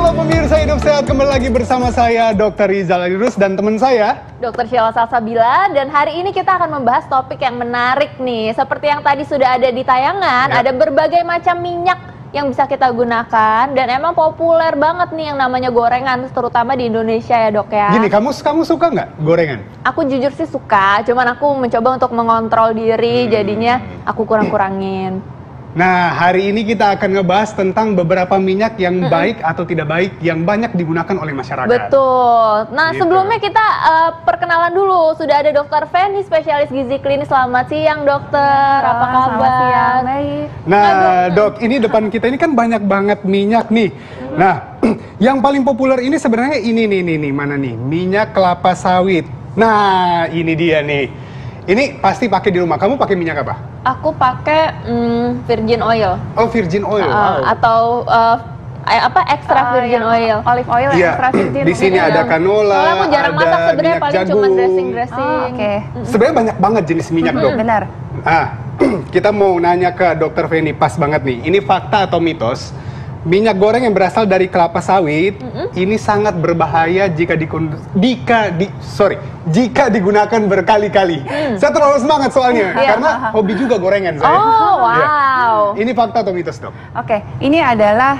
Halo pemirsa Hidup Sehat, kembali lagi bersama saya Dr. Rizal Adirus dan teman saya Dr. Sheila Salsabila. Dan hari ini kita akan membahas topik yang menarik nih. Seperti yang tadi sudah ada di tayangan, ada berbagai macam minyak yang bisa kita gunakan. Dan emang populer banget nih yang namanya gorengan, terutama di Indonesia ya dok ya. Gini, kamu suka nggak gorengan? Aku jujur sih suka, cuman aku mencoba untuk mengontrol diri, jadinya aku kurang-kurangin. Nah, hari ini kita akan ngebahas tentang beberapa minyak yang baik atau tidak baik yang banyak digunakan oleh masyarakat. Betul. Nah, Gitu. sebelumnya kita perkenalan dulu. Sudah ada Dokter Feni, spesialis gizi klinis. Selamat siang, dokter. Apa kabar? Selamat siang, baik. Nah, dok, ini depan kita ini kan banyak banget minyak nih. Nah, yang paling populer ini sebenarnya ini nih, mana nih? Minyak kelapa sawit. Nah, ini dia nih. Ini pasti pakai di rumah. Kamu pakai minyak apa? Aku pakai virgin oil. Oh, virgin oil. Wow. Atau extra virgin oil. Olive oil yang Iya. extra virgin. Di sini ada canola, Soalnya aku jarang ada masak sebenarnya, minyak paling cuma jagung. dressing. Oke. Sebenarnya banyak banget jenis minyak, dok. Benar. Ah, kita mau nanya ke Dokter Feni, pas banget nih. Ini fakta atau mitos? Minyak goreng yang berasal dari kelapa sawit ini sangat berbahaya jika digunakan berkali-kali. Saya terlalu semangat soalnya karena hobi juga gorengan saya. Oh, wow. Ya. Ini fakta atau mitos, dok? Oke, ini adalah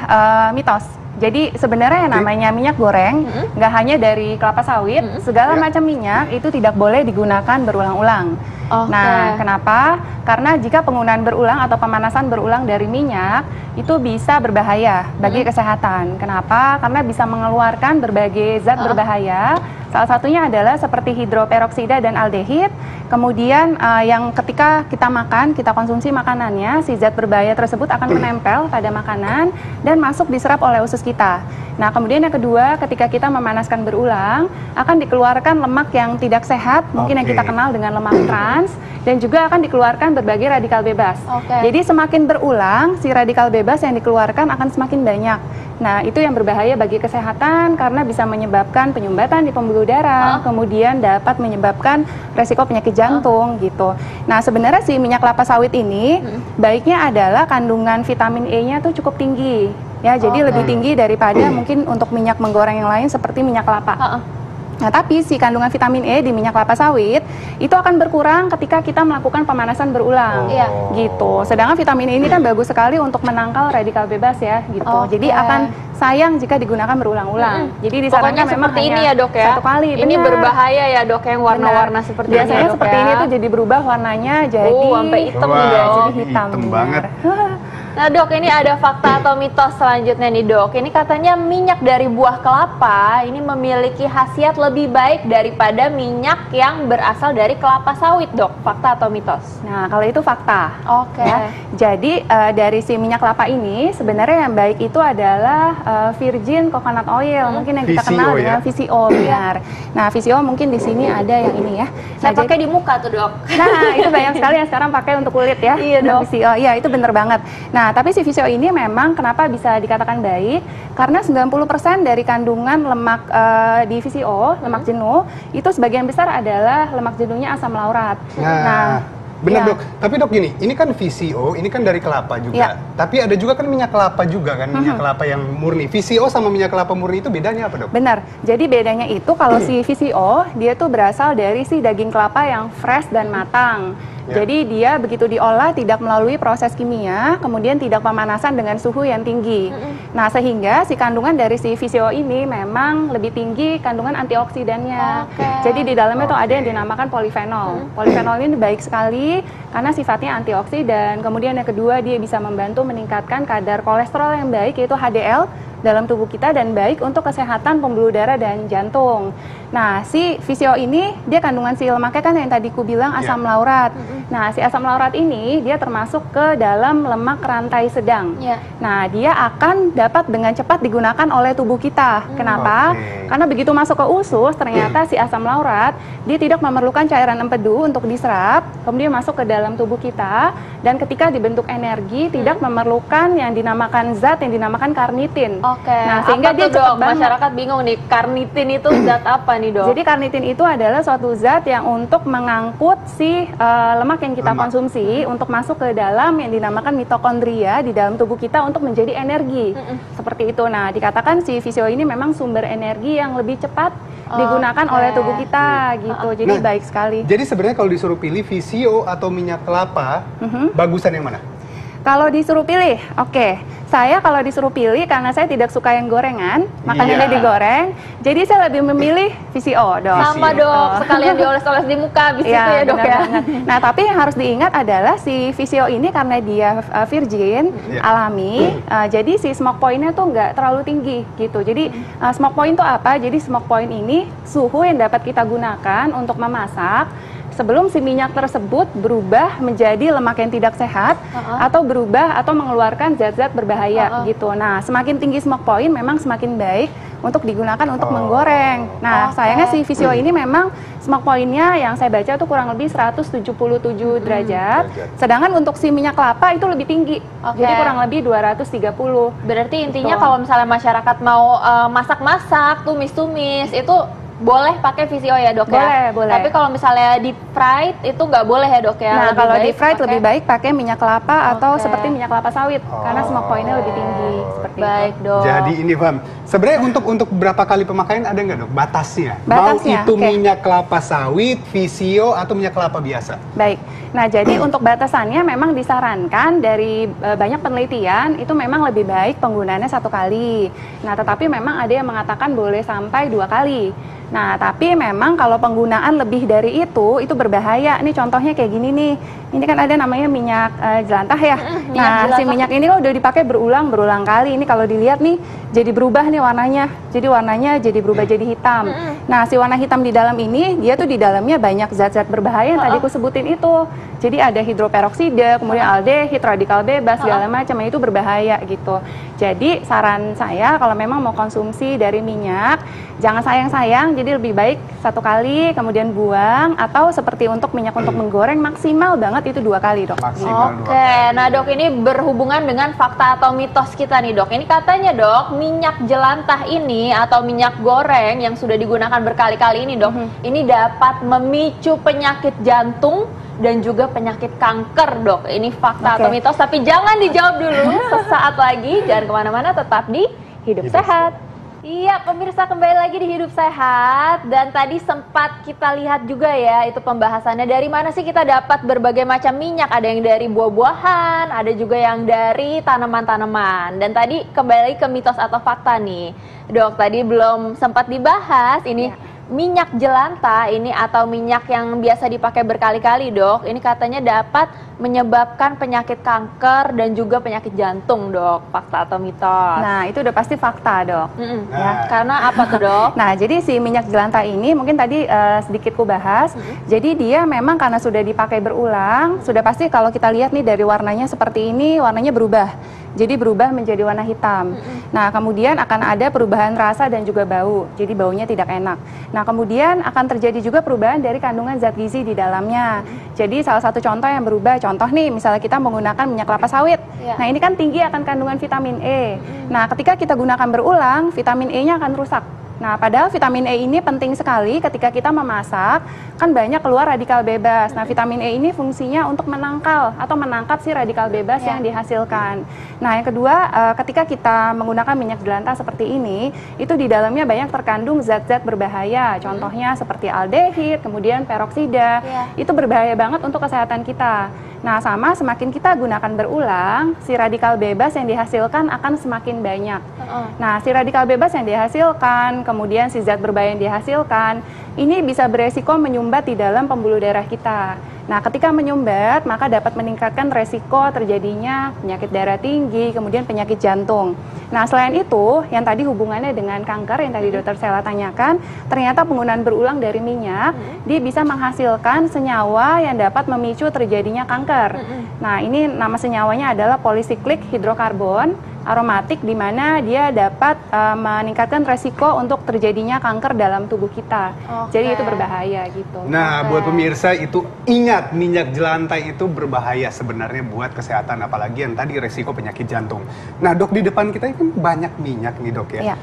mitos. Jadi sebenarnya yang namanya minyak goreng nggak hanya dari kelapa sawit, segala macam minyak itu tidak boleh digunakan berulang-ulang. Oke. Nah, kenapa? Karena jika penggunaan berulang atau pemanasan berulang dari minyak itu bisa berbahaya bagi kesehatan. Kenapa? Karena bisa mengeluarkan berbagai zat berbahaya. Salah satunya adalah seperti hidroperoksida dan aldehid. Kemudian yang ketika kita makan, kita konsumsi makanannya, si zat berbahaya tersebut akan menempel pada makanan dan masuk diserap oleh usus kita. Nah, kemudian yang kedua, ketika kita memanaskan berulang, akan dikeluarkan lemak yang tidak sehat, mungkin yang kita kenal dengan lemak trans, dan juga akan dikeluarkan berbagai radikal bebas. Jadi semakin berulang, si radikal bebas yang dikeluarkan akan semakin banyak. Nah, itu yang berbahaya bagi kesehatan karena bisa menyebabkan penyumbatan di pembuluh darah, kemudian dapat menyebabkan resiko penyakit jantung gitu. Nah, sebenarnya si minyak kelapa sawit ini baiknya adalah kandungan vitamin E-nya tuh cukup tinggi. Ya, jadi lebih tinggi daripada mungkin untuk minyak menggoreng yang lain seperti minyak kelapa. Nah, tapi si kandungan vitamin E di minyak kelapa sawit itu akan berkurang ketika kita melakukan pemanasan berulang, gitu. Sedangkan vitamin E ini kan bagus sekali untuk menangkal radikal bebas ya, gitu. Jadi akan sayang jika digunakan berulang-ulang. Jadi disarankan memang seperti ini ya dok ya. Satu kali. Ini berbahaya ya dok, yang warna-warna seperti ini. Biasanya seperti ini tuh jadi berubah warnanya jadi sampai hitam jadi hitam. Hitam banget. Nah dok, ini ada fakta atau mitos selanjutnya nih dok. Ini katanya minyak dari buah kelapa ini memiliki khasiat lebih baik daripada minyak yang berasal dari kelapa sawit dok. Fakta atau mitos? Nah, kalau itu fakta. Oke. Ya. Jadi dari si minyak kelapa ini sebenarnya yang baik itu adalah virgin coconut oil, mungkin yang kita VCO kenal ya? dengan VCO, benar. Nah, VCO mungkin di sini ada yang ini ya. Saya pakai di muka tuh dok. Nah, itu banyak sekali yang sekarang pakai untuk kulit ya. Iya dok. VCO, iya itu bener banget. Nah, tapi si VCO ini memang kenapa bisa dikatakan baik? Karena 90% dari kandungan lemak di VCO, lemak jenuh, itu sebagian besar adalah lemak jenuhnya asam laurat. Nah, bener dok. Tapi dok gini, ini kan VCO, ini kan dari kelapa juga. Tapi ada juga kan minyak kelapa juga kan, minyak kelapa yang murni. VCO sama minyak kelapa murni itu bedanya apa dok? Benar. Jadi bedanya itu kalau si VCO dia tuh berasal dari si daging kelapa yang fresh dan matang. Jadi dia begitu diolah tidak melalui proses kimia, kemudian tidak pemanasan dengan suhu yang tinggi. Nah, sehingga si kandungan dari si VCO ini memang lebih tinggi kandungan antioksidannya. Jadi di dalamnya tuh ada yang dinamakan polifenol. Polifenol ini baik sekali karena sifatnya antioksidan. Kemudian yang kedua, dia bisa membantu meningkatkan kadar kolesterol yang baik, yaitu HDL dalam tubuh kita, dan baik untuk kesehatan pembuluh darah dan jantung. Nah, si VCO ini dia kandungan si lemaknya kan yang tadi ku bilang asam laurat. Nah, si asam laurat ini dia termasuk ke dalam lemak rantai sedang. Nah, dia akan dapat dengan cepat digunakan oleh tubuh kita. Kenapa? Karena begitu masuk ke usus, ternyata si asam laurat dia tidak memerlukan cairan empedu untuk diserap. kemudian masuk ke dalam tubuh kita, dan ketika dibentuk energi tidak memerlukan yang dinamakan zat yang dinamakan karnitin. Oke. Nah, sehingga Apa dia tuh, Dok? cepet banget. Masyarakat bingung nih, karnitin itu zat apa nih, Dok? Jadi karnitin itu adalah suatu zat yang untuk mengangkut si lemak yang kita konsumsi untuk masuk ke dalam yang dinamakan mitokondria di dalam tubuh kita untuk menjadi energi. Seperti itu. Nah, dikatakan si visio ini memang sumber energi yang lebih cepat digunakan oleh tubuh kita gitu. Jadi Nah, baik sekali. Jadi sebenarnya kalau disuruh pilih visio atau minyak kelapa, bagusan yang mana? Kalau disuruh pilih, oke. Saya kalau disuruh pilih karena saya tidak suka yang gorengan, makanannya Iya. digoreng. Jadi saya lebih memilih VCO, Dok. Sama, Dok. Sekalian dioles-oles di muka habis itu ya, Dok benar ya. banget. Nah, tapi yang harus diingat adalah si VCO ini karena dia virgin, Iya. alami, jadi si smoke point-nya tuh nggak terlalu tinggi gitu. Jadi smoke point itu apa? Jadi smoke point ini suhu yang dapat kita gunakan untuk memasak sebelum si minyak tersebut berubah menjadi lemak yang tidak sehat atau berubah atau mengeluarkan zat-zat berbahaya gitu. Nah, semakin tinggi smoke point memang semakin baik untuk digunakan untuk menggoreng. Nah, sayangnya si visio ini memang smoke point-nya yang saya baca tuh kurang lebih 177 derajat. Sedangkan untuk si minyak kelapa itu lebih tinggi. Jadi kurang lebih 230. Berarti intinya Gitu. kalau misalnya masyarakat mau masak-masak, tumis-tumis, itu boleh pakai VCO ya, Dok ya? Boleh. Tapi kalau misalnya deep fried itu nggak boleh ya, Dok ya? Nah, Lebih kalau baik deep fried pakai- lebih baik pakai minyak kelapa atau Oke. seperti minyak kelapa sawit karena smoke point-nya lebih tinggi seperti Baik, itu. Dok. Jadi ini paham. Sebenarnya untuk berapa kali pemakaian ada nggak, Dok? Batasnya? Batasnya, Mau itu oke. minyak kelapa sawit, visio atau minyak kelapa biasa? Baik. Nah, jadi untuk batasannya memang disarankan dari banyak penelitian itu memang lebih baik penggunaannya 1 kali. Nah, tetapi memang ada yang mengatakan boleh sampai 2 kali. Nah, tapi memang kalau penggunaan lebih dari itu berbahaya. Ini contohnya kayak gini nih. Ini kan ada namanya minyak jelantah ya. minyak Nah, si jelantah. minyak ini udah dipakai berulang kali. Ini kalau dilihat nih jadi berubah nih warnanya. Jadi warnanya jadi berubah jadi hitam. Nah, si warna hitam di dalam ini dia tuh di dalamnya banyak zat-zat berbahaya yang tadi aku sebutin itu. Jadi ada hidroperoksida, kemudian aldehid, radikal bebas, segala macam itu berbahaya gitu. Jadi saran saya kalau memang mau konsumsi dari minyak, jangan sayang-sayang. Jadi lebih baik 1 kali kemudian buang, atau seperti untuk minyak untuk menggoreng maksimal banget itu 2 kali, Dok. Maksimal 2 Oke, nah Dok, ini berhubungan dengan fakta atau mitos kita nih, Dok. Ini katanya, Dok, minyak jelantah ini atau minyak goreng yang sudah digunakan berkali-kali ini, Dok, ini dapat memicu penyakit jantung dan juga penyakit kanker, Dok. Ini fakta atau mitos, tapi jangan dijawab dulu. Sesaat lagi, jangan kemana-mana, tetap di Hidup Sehat. Iya, pemirsa, kembali lagi di Hidup Sehat. Dan tadi sempat kita lihat juga ya, itu pembahasannya dari mana sih kita dapat berbagai macam minyak. Ada yang dari buah-buahan, ada juga yang dari tanaman-tanaman. Dan tadi kembali lagi ke mitos atau fakta nih, Dok. Tadi belum sempat dibahas ini. Minyak jelantah ini atau minyak yang biasa dipakai berkali-kali, Dok, ini katanya dapat menyebabkan penyakit kanker dan juga penyakit jantung, Dok. Fakta atau mitos? Nah, itu udah pasti fakta, Dok. Ya, karena apa tuh, Dok? Nah, jadi si minyak jelantah ini mungkin tadi sedikit ku bahas. Jadi dia memang karena sudah dipakai berulang, sudah pasti kalau kita lihat nih dari warnanya seperti ini, warnanya berubah. Jadi berubah menjadi warna hitam. Nah, kemudian akan ada perubahan rasa dan juga bau. Jadi baunya tidak enak. Nah, kemudian akan terjadi juga perubahan dari kandungan zat gizi di dalamnya. Jadi salah satu contoh yang berubah, contoh nih misalnya kita menggunakan minyak kelapa sawit. Ya. Nah, ini kan tinggi akan kandungan vitamin E. Nah, ketika kita gunakan berulang, vitamin E-nya akan rusak. Nah, padahal vitamin E ini penting sekali ketika kita memasak, kan banyak keluar radikal bebas. Nah, vitamin E ini fungsinya untuk menangkal atau menangkap si radikal bebas yang dihasilkan. Nah, yang kedua, ketika kita menggunakan minyak jelantah seperti ini, itu di dalamnya banyak terkandung zat-zat berbahaya. Contohnya seperti aldehid, kemudian peroksida. Itu berbahaya banget untuk kesehatan kita. Nah, sama semakin kita gunakan berulang, si radikal bebas yang dihasilkan akan semakin banyak. Nah, si radikal bebas yang dihasilkan, kemudian si zat berbahaya yang dihasilkan, ini bisa beresiko menyumbat di dalam pembuluh darah kita. Nah, ketika menyumbat, maka dapat meningkatkan resiko terjadinya penyakit darah tinggi, kemudian penyakit jantung. Nah, selain itu, yang tadi hubungannya dengan kanker, yang tadi Dokter Sela tanyakan, ternyata penggunaan berulang dari minyak, dia bisa menghasilkan senyawa yang dapat memicu terjadinya kanker. Nah, ini nama senyawanya adalah polycyclic hidrokarbon aromatik di mana dia dapat meningkatkan resiko untuk terjadinya kanker dalam tubuh kita. Jadi itu berbahaya gitu. Nah, buat pemirsa itu ingat minyak jelantai itu berbahaya sebenarnya buat kesehatan, apalagi yang tadi resiko penyakit jantung. Nah, Dok, di depan kita ini banyak minyak nih, Dok, ya. Iya.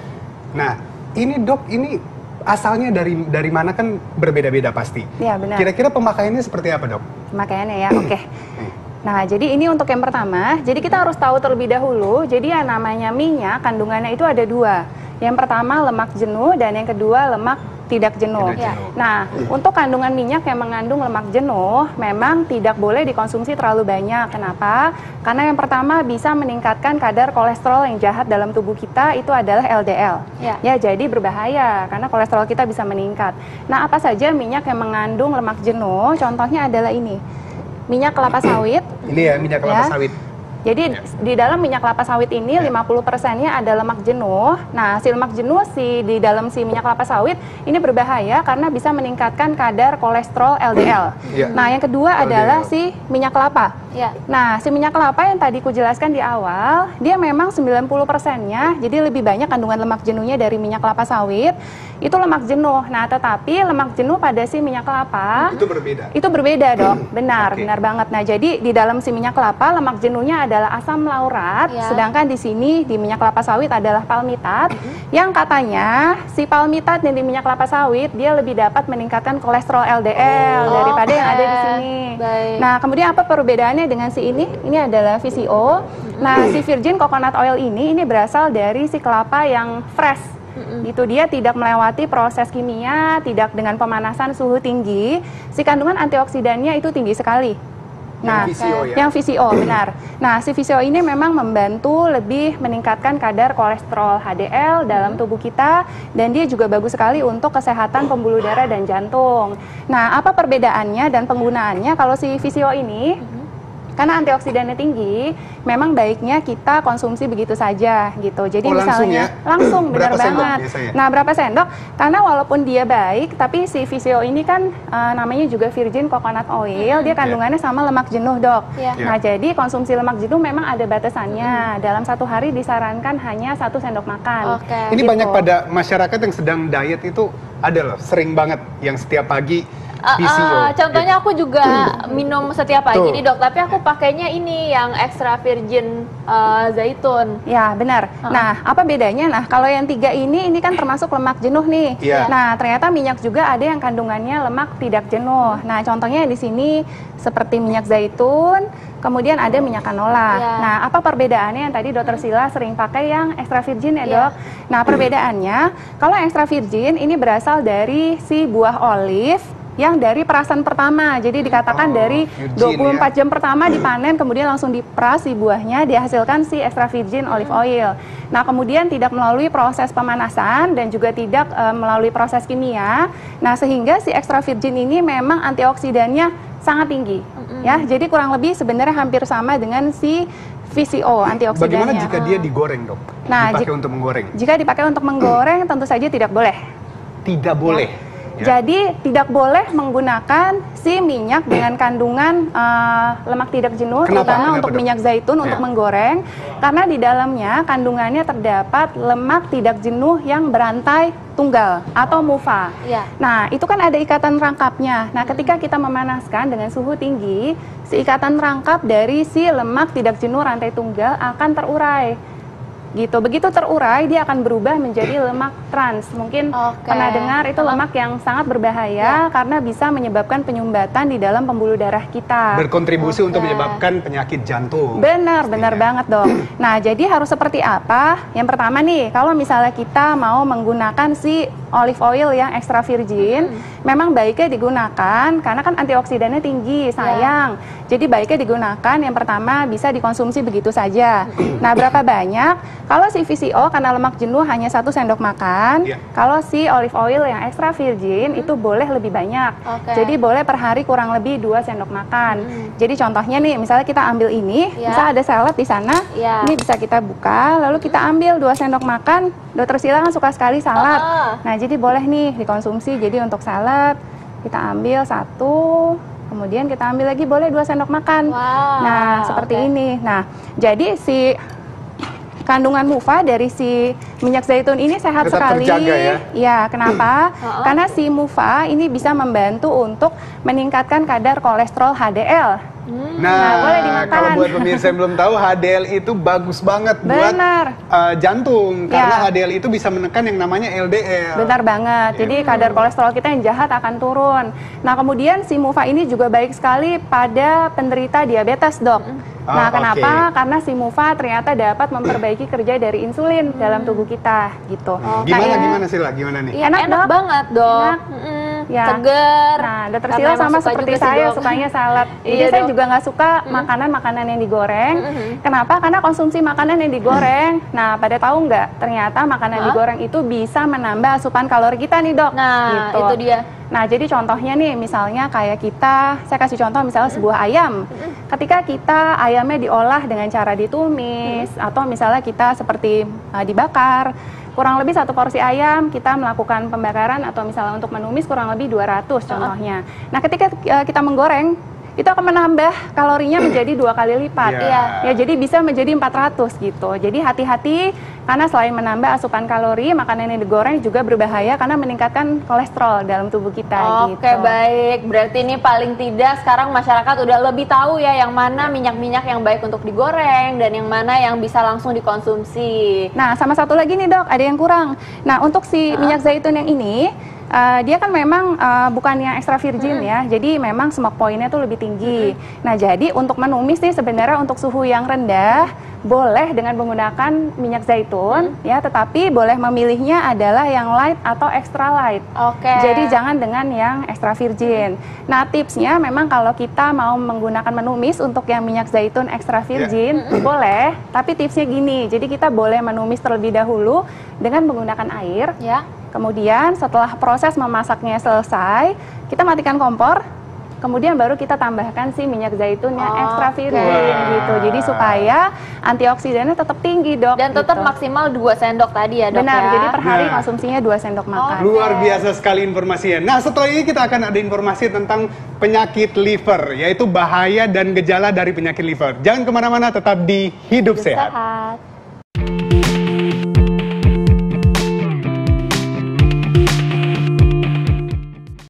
Nah, ini Dok, ini asalnya dari mana kan berbeda-beda pasti. Iya, benar. Kira-kira pemakaiannya seperti apa, Dok? Pemakaiannya ya, oke. Nah, jadi ini untuk yang pertama, jadi kita harus tahu terlebih dahulu, jadi yang namanya minyak, kandungannya itu ada dua. Yang pertama lemak jenuh dan yang kedua lemak tidak jenuh. Tidak jenuh. Nah, untuk kandungan minyak yang mengandung lemak jenuh, memang tidak boleh dikonsumsi terlalu banyak. Kenapa? Karena yang pertama bisa meningkatkan kadar kolesterol yang jahat dalam tubuh kita, itu adalah LDL. Ya, jadi berbahaya, karena kolesterol kita bisa meningkat. Nah, apa saja minyak yang mengandung lemak jenuh? Contohnya adalah ini. Minyak kelapa sawit. Ini ya, minyak kelapa sawit. Jadi di dalam minyak kelapa sawit ini 50%-nya ada lemak jenuh. Nah, si lemak jenuh di dalam si minyak kelapa sawit ini berbahaya karena bisa meningkatkan kadar kolesterol LDL. Nah, yang kedua adalah si minyak kelapa. Nah, si minyak kelapa yang tadi kujelaskan di awal, dia memang 90%-nya, jadi lebih banyak kandungan lemak jenuhnya dari minyak kelapa sawit. Itu lemak jenuh. Nah, tetapi lemak jenuh pada si minyak kelapa itu berbeda. Itu berbeda, Dok. Benar, benar banget. Nah, jadi di dalam si minyak kelapa lemak jenuhnya adalah asam laurat, sedangkan di sini di minyak kelapa sawit adalah palmitat. Yang katanya si palmitat yang di minyak kelapa sawit dia lebih dapat meningkatkan kolesterol LDL daripada yang ada di sini. Nah, kemudian apa perbedaannya dengan si ini? Ini adalah VCO. Nah, si virgin coconut oil ini berasal dari si kelapa yang fresh. Itu dia tidak melewati proses kimia, tidak dengan pemanasan suhu tinggi. Si kandungan antioksidannya itu tinggi sekali. Nah, yang VCO benar. Nah, si VCO ini memang membantu lebih meningkatkan kadar kolesterol HDL dalam tubuh kita, dan dia juga bagus sekali untuk kesehatan pembuluh darah dan jantung. Nah, apa perbedaannya dan penggunaannya kalau si VCO ini? Karena antioksidannya tinggi, memang baiknya kita konsumsi begitu saja gitu. Jadi misalnya langsung benar banget. Nah, berapa sendok? Karena walaupun dia baik, tapi si VCO ini kan namanya juga virgin coconut oil, dia kandungannya sama lemak jenuh, Dok. Nah, jadi konsumsi lemak jenuh memang ada batasannya. Dalam satu hari disarankan hanya 1 sendok makan. Ini gitu. Banyak pada masyarakat yang sedang diet itu ada loh, sering banget yang setiap pagi contohnya aku juga minum setiap pagi nih, Dok, tapi aku pakainya ini yang extra virgin zaitun. Ya, benar. Nah, apa bedanya? Nah, kalau yang 3 ini kan termasuk lemak jenuh nih. Nah, ternyata minyak juga ada yang kandungannya lemak tidak jenuh. Nah, contohnya di sini seperti minyak zaitun, kemudian ada minyak canola. Nah, apa perbedaannya yang tadi Dokter Sila sering pakai yang extra virgin ya, Dok? Nah, perbedaannya kalau yang extra virgin ini berasal dari si buah olive yang dari perasan pertama. Jadi dikatakan dari 24 jam pertama dipanen, kemudian langsung diperas si buahnya, dihasilkan si extra virgin olive oil. Nah, kemudian tidak melalui proses pemanasan dan juga tidak melalui proses kimia. Nah, sehingga si extra virgin ini memang antioksidannya sangat tinggi. Ya, jadi kurang lebih sebenarnya hampir sama dengan si VCO antioksidannya. Bagaimana jika dia digoreng, Dok? Nah, dipakai untuk menggoreng? Jika dipakai untuk menggoreng tentu saja tidak boleh. Tidak boleh. Jadi tidak boleh menggunakan si minyak dengan kandungan lemak tidak jenuh, terutama untuk minyak zaitun untuk menggoreng, karena di dalamnya kandungannya terdapat lemak tidak jenuh yang berantai tunggal atau MUFA. Nah, itu kan ada ikatan rangkapnya. Nah, ketika kita memanaskan dengan suhu tinggi, si ikatan rangkap dari si lemak tidak jenuh rantai tunggal akan terurai. Gitu. Begitu terurai, dia akan berubah menjadi lemak trans. Mungkin pernah dengar itu lemak yang sangat berbahaya karena bisa menyebabkan penyumbatan di dalam pembuluh darah kita. Berkontribusi untuk menyebabkan penyakit jantung. Benar, benar banget, Dok. Nah, jadi harus seperti apa? Yang pertama nih, kalau misalnya kita mau menggunakan si olive oil yang extra virgin, memang baiknya digunakan karena kan antioksidannya tinggi, sayang. Jadi baiknya digunakan yang pertama bisa dikonsumsi begitu saja. Nah, berapa banyak? Kalau si VCO karena lemak jenuh hanya 1 sendok makan. Kalau si olive oil yang extra virgin itu boleh lebih banyak. Jadi boleh per hari kurang lebih 2 sendok makan. Jadi contohnya nih, misalnya kita ambil ini, misal ada salad di sana, ini bisa kita buka, lalu kita ambil 2 sendok makan. Dokter Sila kan suka sekali salad. Nah, jadi boleh nih dikonsumsi. Jadi untuk salad kita ambil 1, kemudian kita ambil lagi boleh 2 sendok makan. Nah, seperti ini. Nah, jadi si kandungan mufa dari si minyak zaitun ini sehat Tetap sekali. terjaga ya? Ya, kenapa? Karena si mufa ini bisa membantu untuk meningkatkan kadar kolesterol HDL. Nah, boleh dimakan. kalau buat pemirsa yang belum tahu, HDL itu bagus banget buat Benar. jantung. Karena Ya. HDL itu bisa menekan yang namanya LDL. Benar banget. Jadi kadar kolesterol kita yang jahat akan turun. Nah, kemudian si mufa ini juga baik sekali pada penderita diabetes, Dok. Nah, kenapa? Karena si mufa ternyata dapat memperbaiki kerja dari insulin dalam tubuh kita, gitu. Gimana Sila? Gimana nih? Iya, enak, Dok. banget, Dok. Enak. Ya. Seger. Nah, Dokter Karena Sila emang sama suka seperti juga sih, saya, Dok. sukanya salad. Jadi Iya, saya Dok. juga nggak suka makanan-makanan yang digoreng. Kenapa? Karena konsumsi makanan yang digoreng. Nah, pada tahu nggak? Ternyata makanan digoreng itu bisa menambah asupan kalori kita nih, Dok. Nah, Gitu. itu dia. Nah, jadi contohnya nih, misalnya kayak kita, saya kasih contoh misalnya sebuah ayam. Ketika kita ayamnya diolah dengan cara ditumis, atau misalnya kita seperti dibakar, kurang lebih satu porsi ayam kita melakukan pembakaran atau misalnya untuk menumis kurang lebih 200 contohnya. Nah, ketika kita menggoreng, itu akan menambah kalorinya menjadi 2 kali lipat. Iya. Ya, jadi bisa menjadi 400 gitu. Jadi hati-hati karena selain menambah asupan kalori, makanan yang digoreng juga berbahaya karena meningkatkan kolesterol dalam tubuh kita gitu. Oke, baik. Berarti ini paling tidak sekarang masyarakat udah lebih tahu ya yang mana minyak-minyak yang baik untuk digoreng dan yang mana yang bisa langsung dikonsumsi. Nah, sama satu lagi nih, Dok, ada yang kurang. Nah, untuk si minyak zaitun yang ini, dia kan memang bukan yang extra virgin ya, jadi memang smoke point-nya tuh lebih tinggi. Nah, jadi untuk menumis nih sebenarnya untuk suhu yang rendah boleh dengan menggunakan minyak zaitun ya, tetapi boleh memilihnya adalah yang light atau extra light. Oke. Jadi jangan dengan yang extra virgin. Nah, tipsnya memang kalau kita mau menggunakan menumis untuk yang minyak zaitun extra virgin boleh, tapi tipsnya gini. Jadi kita boleh menumis terlebih dahulu dengan menggunakan air. Ya. Kemudian setelah proses memasaknya selesai, kita matikan kompor. Kemudian baru kita tambahkan si minyak zaitun yang extra virgin gitu. Jadi supaya antioksidannya tetap tinggi, Dok. Dan tetap gitu. maksimal 2 sendok tadi ya, Dok. Benar, ya? jadi per hari Nah. konsumsinya 2 sendok makan. Luar biasa sekali informasinya. Nah, setelah ini kita akan ada informasi tentang penyakit liver, yaitu bahaya dan gejala dari penyakit liver. Jangan kemana-mana, tetap di Hidup Sehat. Sehat.